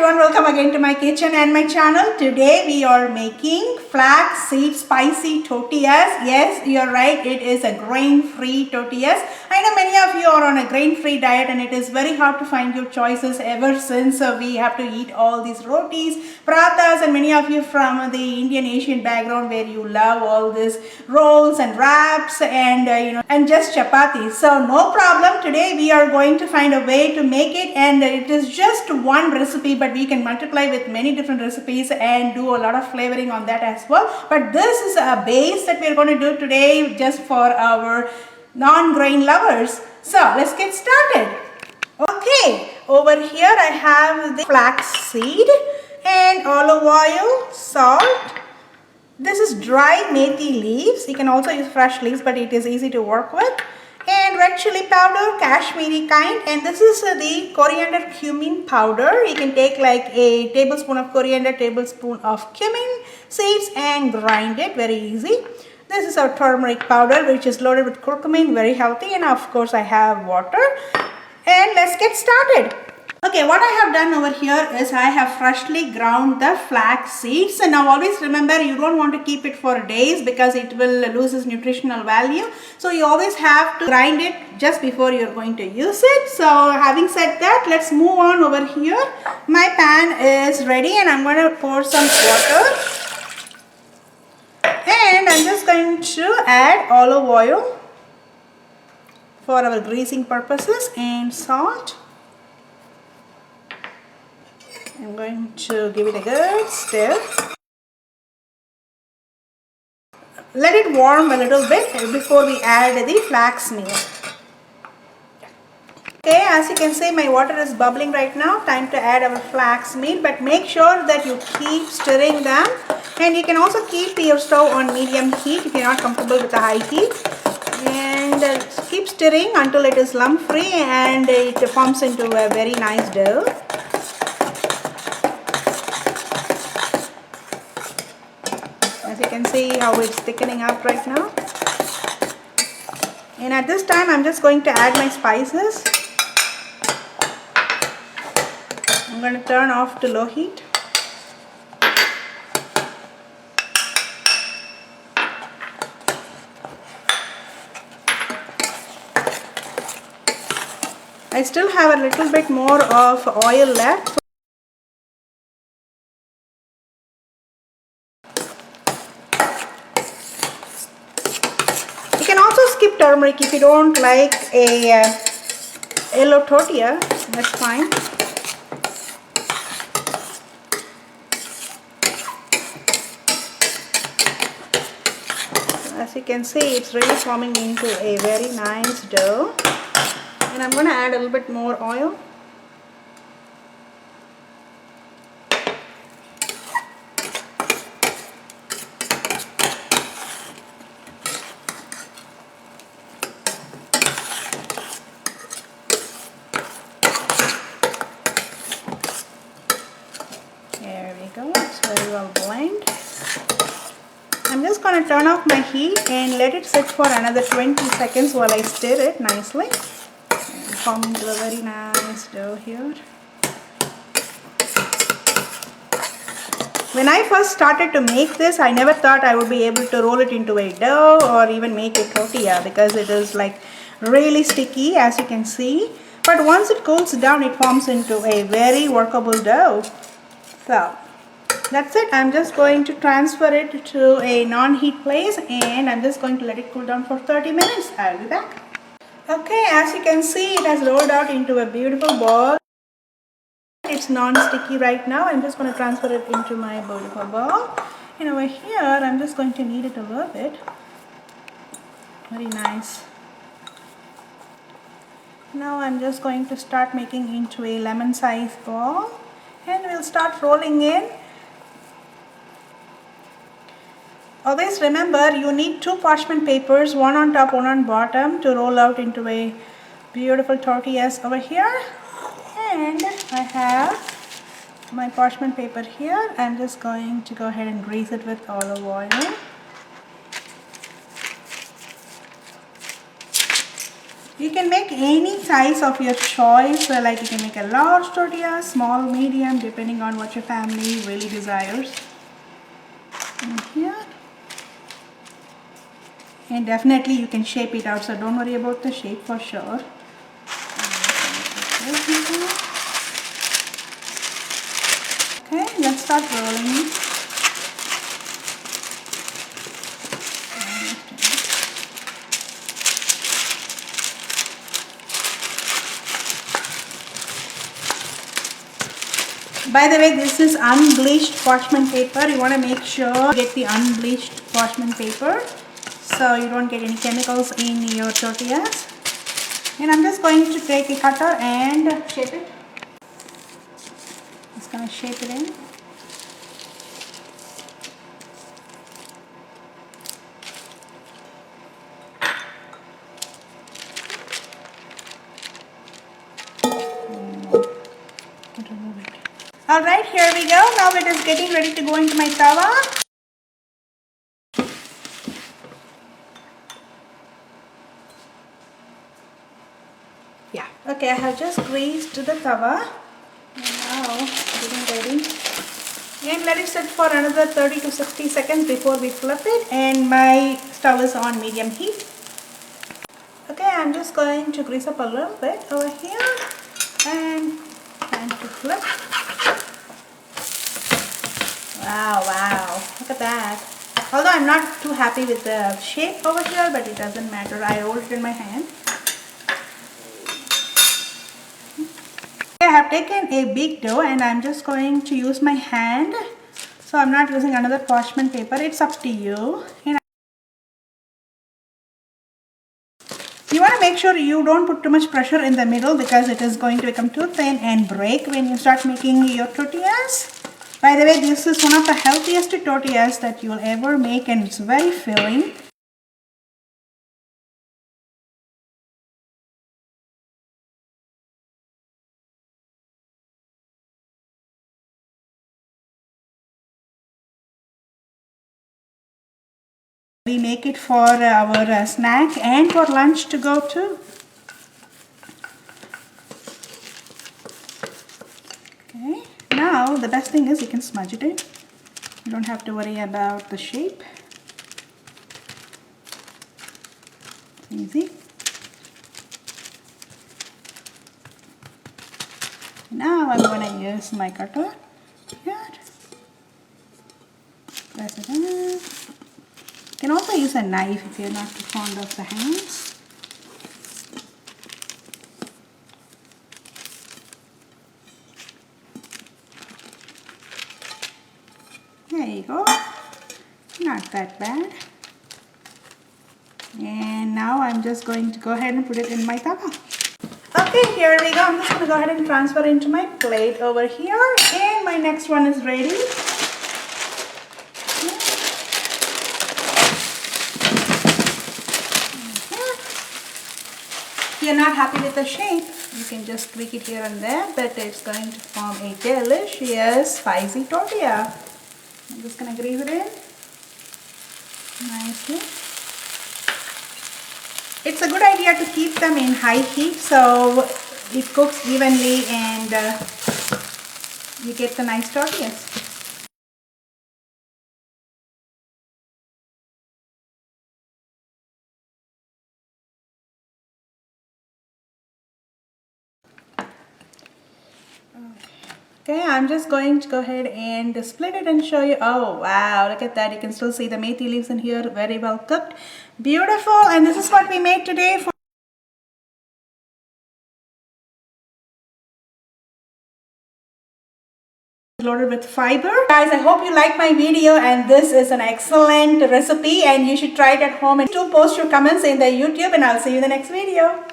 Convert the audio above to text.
everyone, welcome again to my kitchen and my channel. Today we are making flaxseed spicy tortillas. Yes, you're right, it is a grain-free tortillas. I know many of you are on a grain-free diet and it is very hard to find your choices ever since we have to eat all these rotis, parathas, and many of you from the Indian Asian background where you love all these rolls and wraps and and just chapatis. So no problem, today we are going to find a way to make it, and it is just one recipe, but we can multiply with many different recipes and do a lot of flavoring on that as well. But this is a base that we are going to do today just for our non-grain lovers. So let's get started. Okay, over here I have the flax seed and olive oil, salt. This is dry methi leaves. You can also use fresh leaves, but it is easy to work with. And red chili powder, Kashmiri kind, and this is the coriander cumin powder. You can take like a tablespoon of coriander, tablespoon of cumin seeds and grind it, very easy. This is our turmeric powder, which is loaded with curcumin, very healthy, and of course I have water. And let's get started. Okay, what I have done over here is I have freshly ground the flax seeds. And now always remember, you don't want to keep it for days because it will lose its nutritional value. So you always have to grind it just before you're going to use it. So having said that, let's move on over here. My pan is ready and I'm going to pour some water. And I'm just going to add olive oil for our greasing purposes and salt. I'm going to give it a good stir. Let it warm a little bit before we add the flax meal. Okay, as you can see, my water is bubbling right now. Time to add our flax meal, but make sure that you keep stirring them. And you can also keep your stove on medium heat if you're not comfortable with the high heat. And keep stirring until it is lump free and it forms into a very nice dough. As you can see how it's thickening up right now. And at this time I'm just going to add my spices. I'm going to turn off to low heat. I still have a little bit more of oil left. You can also skip turmeric if you don't like a yellow tortilla, that's fine. As you can see, it's really forming into a very nice dough. And I'm going to add a little bit more oil. There we go, it's very well blended. I'm just going to turn off my heat and let it sit for another 20 seconds while I stir it nicely. And form into a very nice dough here. When I first started to make this, I never thought I would be able to roll it into a dough or even make a tortilla because it is like really sticky, as you can see. But once it cools down, it forms into a very workable dough. So that's it. I'm just going to transfer it to a non-heat place and I'm just going to let it cool down for 30 minutes. I'll be back. Okay, as you can see, it has rolled out into a beautiful ball. It's non-sticky right now. I'm just going to transfer it into my beautiful bowl. And over here, I'm just going to knead it a little bit. Very nice. Now I'm just going to start making into a lemon-sized ball. And we'll start rolling in. Always remember, you need 2 parchment papers, one on top, one on bottom, to roll out into a beautiful tortillas over here. And I have my parchment paper here. I'm just going to go ahead and grease it with olive oil. You can make any size of your choice, like you can make a large tortilla, small, medium, depending on what your family really desires. And here. And definitely you can shape it out, so don't worry about the shape for sure. Okay, let's start rolling. By the way, this is unbleached parchment paper. You want to make sure you get the unbleached parchment paper so you don't get any chemicals in your tortillas. And I'm just going to take a cutter and shape it. Just going to shape it in. Alright, here we go. Now it is getting ready to go into my tawa. Yeah, okay, I have just greased the tawa. And now getting ready. And let it sit for another 30 to 60 seconds before we flip it. And my stove is on medium heat. Okay, I'm just going to grease up a little bit over here. And time to flip. Wow, wow, look at that. Although I'm not too happy with the shape over here, but it doesn't matter. I rolled it in my hand. I have taken a big dough and I'm just going to use my hand. So I'm not using another parchment paper. It's up to you. And you want to make sure you don't put too much pressure in the middle because it is going to become too thin and break when you start making your tortillas. By the way, this is one of the healthiest tortillas that you will ever make and it's very filling. We make it for our snack and for lunch to go too. Okay, now the best thing is you can smudge it in. You don't have to worry about the shape. Easy. Now I'm going to use my cutter. Here. Press it in. You can also use a knife if you're not too fond of the hands. There you go. Not that bad. And now I'm just going to go ahead and put it in my tawa. Okay, here we go. I'm just going to go ahead and transfer into my plate over here. And my next one is ready. If you're not happy with the shape, you can just tweak it here and there, but it's going to form a delicious spicy tortilla. I'm just going to grease it in nicely. It's a good idea to keep them in high heat so it cooks evenly and you get the nice tortillas. Okay, I'm just going to go ahead and split it and show you. Oh wow, look at that. You can still see the methi leaves in here, very well cooked. Beautiful. And this is what we made today for loaded with fiber. Guys, I hope you like my video and this is an excellent recipe and you should try it at home and do post your comments in the YouTube and I'll see you in the next video.